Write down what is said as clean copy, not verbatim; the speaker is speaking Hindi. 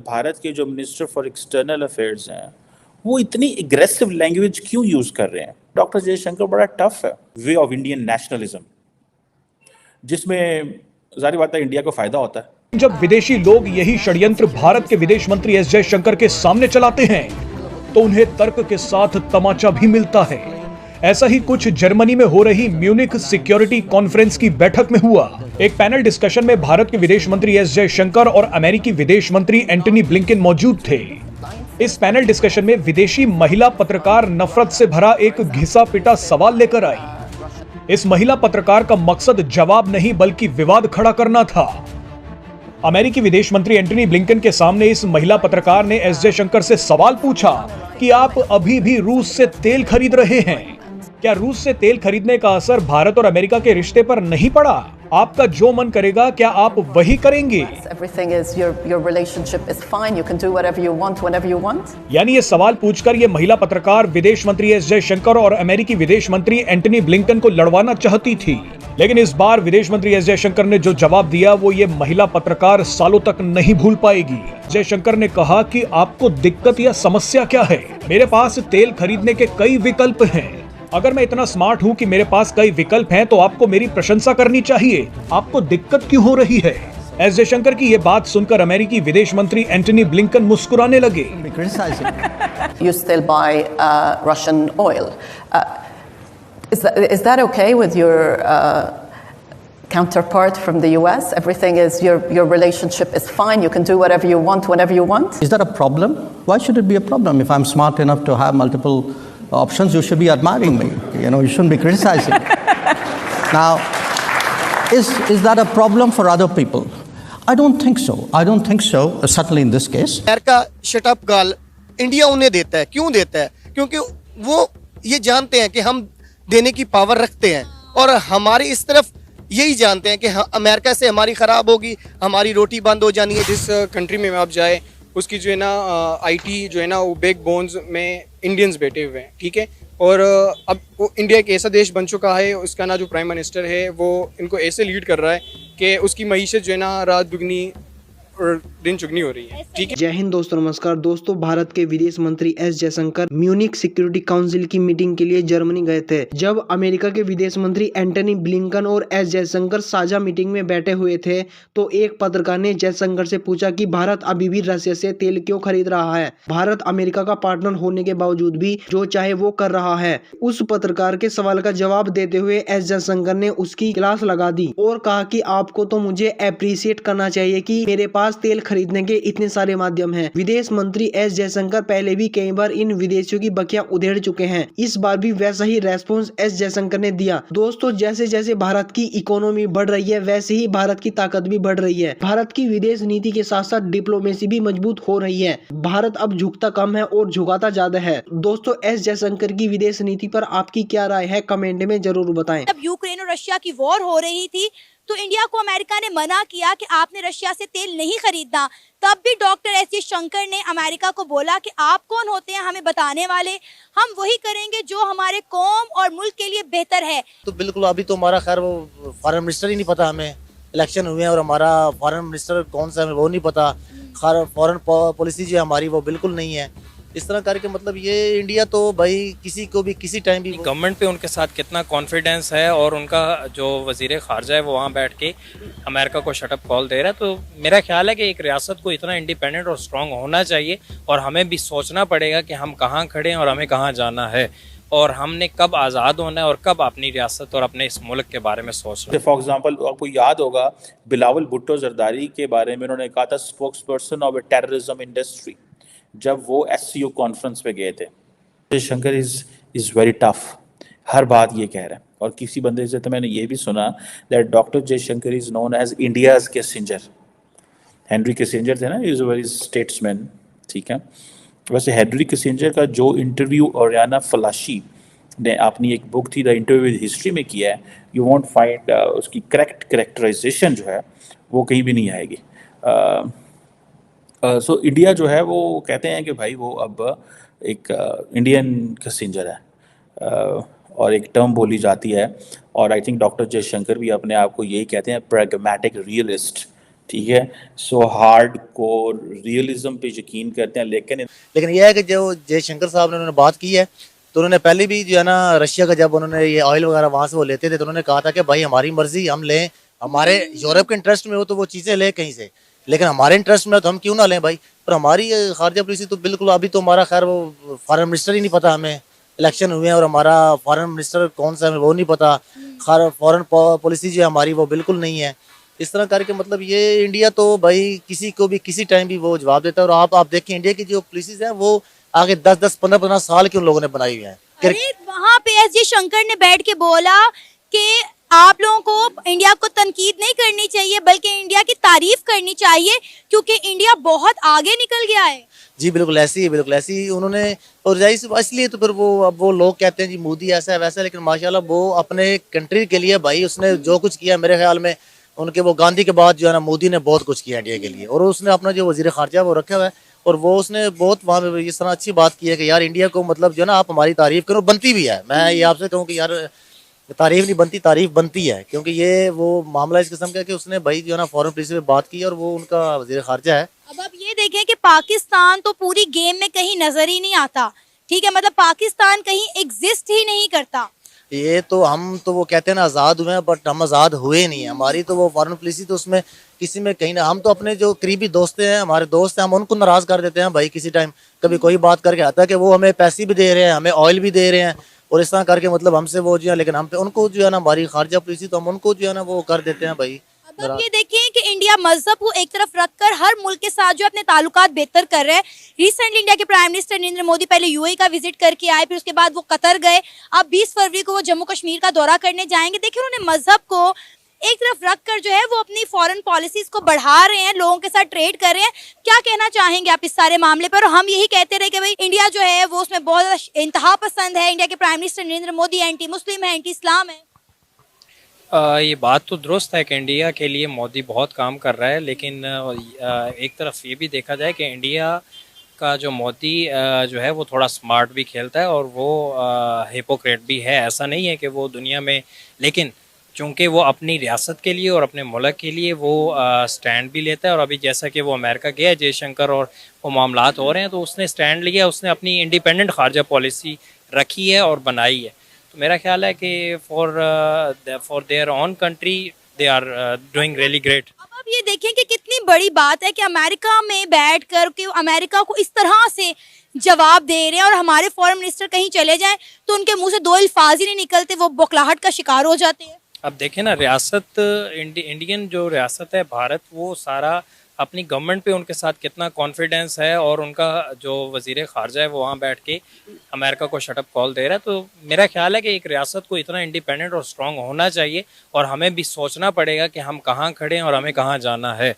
भारत के जो मिनिस्टर फॉर एक्सटर्नल अफेयर्स हैं वो इतनी एग्रेसिव लैंग्वेज क्यों यूज कर रहे हैं? डॉक्टर जयशंकर बड़ा टफ है वे ऑफ इंडियन नेशनलिज्म, जिसमें जाहिर बात है इंडिया को फायदा होता है। जब विदेशी लोग यही षड्यंत्र भारत के विदेश मंत्री एस जयशंकर के सामने चलाते हैं तो उन्हें तर्क के साथ तमाचा भी मिलता है। ऐसा ही कुछ जर्मनी में हो रही म्यूनिख सिक्योरिटी कॉन्फ्रेंस की बैठक में हुआ। एक पैनल डिस्कशन में भारत के विदेश मंत्री एस जयशंकर और अमेरिकी विदेश मंत्री एंटनी ब्लिंकन मौजूद थे। इस पैनल डिस्कशन में विदेशी महिला पत्रकार नफरत से भरा एक घिसा पिटा सवाल लेकर आई। इस महिला पत्रकार का मकसद जवाब नहीं बल्कि विवाद खड़ा करना था। अमेरिकी विदेश मंत्री एंटनी ब्लिंकन के सामने इस महिला पत्रकार ने एस जयशंकर से सवाल पूछा कि आप अभी भी रूस से तेल खरीद रहे हैं। क्या रूस से तेल खरीदने का असर भारत और अमेरिका के रिश्ते पर नहीं पड़ा? आपका जो मन करेगा क्या आप वही करेंगे? यानी ये सवाल पूछकर ये महिला पत्रकार विदेश मंत्री एस जयशंकर और अमेरिकी विदेश मंत्री एंटनी ब्लिंकन को लड़वाना चाहती थी। लेकिन इस बार विदेश मंत्री एस जयशंकर ने जो जवाब दिया वो ये महिला पत्रकार सालों तक नहीं भूल पाएगी। जयशंकर ने कहा कि आपको दिक्कत या समस्या क्या है? मेरे पास तेल खरीदने के कई विकल्प हैं। अगर मैं इतना स्मार्ट हूं कि मेरे पास कई विकल्प हैं तो आपको मेरी प्रशंसा करनी चाहिए। आपको दिक्कत क्यों हो रही है? एस जयशंकर की ये बात सुनकर अमेरिकी विदेश मंत्री एंटनी ब्लिंकन मुस्कुराने लगे। You still buy Russian oil. Is that okay with your counterpart from the US? Everything is your relationship is fine. You can do whatever you want whenever you want. Is that a problem? Why should it be a problem? If I'm smart enough to have multiple options, you should be admiring me. You shouldn't be criticizing. Now, is that a problem for other people? I don't think so. I don't think so, certainly in this case. America shut up गाल इंडिया उन्हें देता है। क्यों देता है? क्योंकि वो ये जानते हैं कि हम देने की पावर रखते हैं और हमारे इस तरफ यही जानते हैं कि अमेरिका से हमारी खराब होगी, हमारी रोटी बंद हो जानी है। जिस कंट्री में आप जाए उसकी जो है ना आईटी जो है ना वो बैक बोन्स में इंडियंस बैठे हुए हैं, ठीक है। और अब वो इंडिया एक ऐसा देश बन चुका है, उसका ना जो प्राइम मिनिस्टर है वो इनको ऐसे लीड कर रहा है कि उसकी मईशत जो है ना रात दुगनी और दिन चुगनी हो रही है, ठीक है। जय हिंद दोस्तों, नमस्कार दोस्तों। भारत के विदेश मंत्री S Jaishankar Munich security council की मीटिंग के लिए जर्मनी गए थे। जब अमेरिका के विदेश मंत्री एंटनी ब्लिंकन और एस जयशंकर साझा मीटिंग में बैठे हुए थे तो एक पत्रकार ने जयशंकर से पूछा कि भारत अभी भी रशिया से तेल क्यों खरीद रहा है? भारत अमेरिका का पार्टनर होने के बावजूद भी जो चाहे वो कर रहा है। उस पत्रकार के सवाल का जवाब देते हुए एस जयशंकर ने उसकी क्लास लगा दी और कहा कि आपको तो मुझे अप्रिशिएट करना चाहिए कि मेरे पास तेल खरीदने के इतने सारे माध्यम हैं। विदेश मंत्री एस जयशंकर पहले भी कई बार इन विदेशियों की बखियां उधेड़ चुके हैं। इस बार भी वैसा ही रेस्पॉन्स एस जयशंकर ने दिया। दोस्तों, जैसे जैसे भारत की इकोनॉमी बढ़ रही है वैसे ही भारत की ताकत भी बढ़ रही है। भारत की विदेश नीति के साथ साथ डिप्लोमेसी भी मजबूत हो रही है। भारत अब झुकता कम है और झुकाता ज्यादा है। दोस्तों, एस जयशंकर की विदेश नीति पर आपकी क्या राय है? कमेंट में जरूर बताएं। जब यूक्रेन और रशिया की वॉर हो रही थी तो इंडिया को अमेरिका ने मना किया कि आपने रशिया से तेल नहीं खरीदना। तब भी डॉक्टर एस जयशंकर ने अमेरिका को बोला कि आप कौन होते हैं हमें बताने वाले, हम वही करेंगे जो हमारे कौम और मुल्क के लिए बेहतर है। तो बिल्कुल अभी तो हमारा खैर वो फॉरेन मिनिस्टर ही नहीं पता, हमें इलेक्शन हुए हैं और हमारा फॉरेन मिनिस्टर कौन सा है वो नहीं पता। फॉरेन पॉलिसी जो हमारी वो बिल्कुल नहीं है। इस तरह करके मतलब ये इंडिया तो भाई किसी को भी किसी टाइम भी गवर्नमेंट पे उनके साथ कितना कॉन्फिडेंस है और उनका जो वजीर खारजा है वो वहाँ बैठ के अमेरिका को शटअप कॉल दे रहा है। तो मेरा ख्याल है कि एक रियासत को इतना इंडिपेंडेंट और स्ट्रांग होना चाहिए और हमें भी सोचना पड़ेगा कि हम कहाँ खड़े हैं और हमें कहाँ जाना है और हमने कब आज़ाद होना है और कब अपनी रियासत और अपने इस मुल्क के बारे में सोचना। फॉर एग्जांपल आपको याद होगा बिलावल भुट्टो जरदारी के बारे में उन्होंने कहा था spokes person of terrorism industry, जब वो एससीओ कॉन्फ्रेंस पे गए थे। जयशंकर इज वेरी टफ, हर बात ये कह रहा है। और किसी बंदे से तो मैंने ये भी सुना that doctor Jaishankar is known as India's Kissinger. Henry Kissinger थे ना, इज अ वेरी स्टेट्समैन, ठीक है। वैसे हेनरी किसिंजर का जो इंटरव्यू ओरियाना फलाशी ने अपनी एक बुक थी द इंटरव्यू विद हिस्ट्री में किया है, यू वॉन्ट फाइंड उसकी करेक्ट करेक्टराइजेशन जो है वो कहीं भी नहीं आएगी। सो इंडिया जो है वो कहते हैं कि भाई वो अब एक इंडियन किसिंजर है और एक टर्म बोली जाती है और आई थिंक डॉक्टर जयशंकर भी अपने आप को यही कहते हैं, प्रैग्मेटिक रियलिस्ट, ठीक है। सो हार्ड कोर रियलिज्म पे यकीन करते हैं, लेकिन यह है कि जो जयशंकर साहब ने उन्होंने बात की है, तो उन्होंने पहले भी जो है ना रशिया का जब उन्होंने ये ऑयल वगैरह वहाँ से वो लेते थे, तो उन्होंने कहा था कि भाई हमारी मर्जी, हम लें, हमारे यूरोप के इंटरेस्ट में हो तो वो चीज़ें लें कहीं से, लेकिन हमारे इंटरेस्ट में हो तो हम क्यों ना लें भाई। पर हमारी खारजा पॉलिसी तो बिल्कुल, अभी तो हमारा खैर वो फॉरेन मिनिस्टर ही नहीं पता हमें, इलेक्शन हुए हैं और हमारा फॉरेन मिनिस्टर कौन सा है वो नहीं पता, फॉरेन पॉलिसी जो है हमारी वो बिल्कुल नहीं है। इस तरह करके मतलब ये इंडिया तो भाई किसी को भी किसी टाइम भी वो जवाब देता है। और आप देखें इंडिया की जो पॉलिसीज हैं वो आगे 10-10, 15-15 साल के उन लोगों ने बनाई हुई हैं। अरे वहाँ पे एस जयशंकर ने बैठ के बोला कि आप लोगों को इंडिया को तनकीद नहीं करनी चाहिए बल्कि इंडिया की तारीफ करनी चाहिए क्योंकि इंडिया बहुत आगे निकल गया है। जी बिल्कुल ऐसी ही, बिल्कुल ऐसी ही उन्होंने। और जाहिर इसलिए तो फिर वो अब वो लोग कहते हैं जी मोदी ऐसा है वैसा है, लेकिन माशाल्लाह वो अपने कंट्री के लिए भाई उसने जो कुछ किया, मेरे ख्याल में उनके वो गांधी के बाद जो है ना मोदी ने बहुत कुछ किया इंडिया के लिए। और उसने अपना जो वजीर खारजा वो रखा हुआ है और वो उसने बहुत वहाँ पे इस तरह अच्छी बात की है कि यार इंडिया को मतलब जो है ना आप हमारी तारीफ करो, बनती भी है। मैं ये आपसे कहूँ कि यार तारीफ नहीं बनती, तारीफ बनती है, क्योंकि ये वो मामला इस किस्म का है कि उसने भाई जो है ना फॉरेन पॉलिसी पे बात की और वो उनका वजीर खारजा है। अब आप ये देखें कि पाकिस्तान तो पूरी गेम में कहीं नजर ही नहीं आता, ठीक है, मतलब पाकिस्तान कहीं एग्जिस्ट ही नहीं करता। ये तो हम तो वो कहते हैं ना आज़ाद हुए हैं, बट हम आज़ाद हुए नहीं हैं। हमारी तो वो फॉरेन पॉलिसी तो उसमें किसी में कहीं ना, हम तो अपने जो करीबी दोस्त हैं, हमारे दोस्त हैं, हम उनको नाराज़ कर देते हैं भाई किसी टाइम, कभी कोई बात करके आता है कि वो हमें पैसे भी दे रहे हैं, हमें ऑयल भी दे रहे हैं और इस तरह करके मतलब हमसे वो जो है, लेकिन हम पे उनको जो है ना हमारी खारजा पॉलिसी तो हम उनको जो है ना वो कर देते हैं भाई। अब आप ये देखिए कि इंडिया मजहब को एक तरफ रखकर हर मुल्क के साथ जो अपने ताल्लुकात बेहतर कर रहे हैं। रिसेंटली इंडिया के प्राइम मिनिस्टर नरेंद्र मोदी पहले यूएई का विजिट करके आए, फिर उसके बाद वो कतर गए, अब 20 फरवरी को वो जम्मू कश्मीर का दौरा करने जाएंगे। देखिए उन्होंने मजहब को एक तरफ रखकर जो है वो अपनी फॉरेन पॉलिसीज को बढ़ा रहे हैं, लोगों के साथ ट्रेड कर रहे हैं। क्या कहना चाहेंगे आप इस सारे मामले पर? हम यही कहते रहे कि भाई इंडिया जो है वो उसमें बहुत ज्यादा इंतहा पसंद है, इंडिया के prime minister Narendra Modi anti Muslim है, एंटी इस्लाम है। ये बात तो दुरुस्त है कि इंडिया के लिए मोदी बहुत काम कर रहा है, लेकिन एक तरफ ये भी देखा जाए कि इंडिया का जो मोदी जो है वो थोड़ा स्मार्ट भी खेलता है और वो हिपोक्रेट भी है। ऐसा नहीं है कि वो दुनिया में, लेकिन चूँकि वो अपनी रियासत के लिए और अपने मुल्क के लिए वो स्टैंड भी लेता है। और अभी जैसा कि वो अमेरिका गया जयशंकर और वो मामलात हो रहे हैं, तो उसने स्टैंड लिया, उसने अपनी इंडिपेंडेंट खारजा पॉलिसी रखी है और बनाई है। तो मेरा ख्याल है कि for their own country they are doing really great. अब आप ये देखें कि कितनी बड़ी बात है कि अमेरिका में बैठकर के अमेरिका को इस तरह से जवाब दे रहे हैं और हमारे फॉरेन मिनिस्टर कहीं चले जाएं तो उनके मुंह से दो अल्फाज ही नहीं निकलते, वो बौखलाहट का शिकार हो जाते हैं। अब देखें ना, रियासत इंडियन जो रियासत है भारत, वो सारा अपनी गवर्नमेंट पे उनके साथ कितना कॉन्फिडेंस है और उनका जो वजीर खारजा है वो वहाँ बैठ के अमेरिका को शटअप कॉल दे रहा है। तो मेरा ख्याल है कि एक रियासत को इतना इंडिपेंडेंट और स्ट्रांग होना चाहिए और हमें भी सोचना पड़ेगा कि हम कहाँ खड़े हैं और हमें कहाँ जाना है।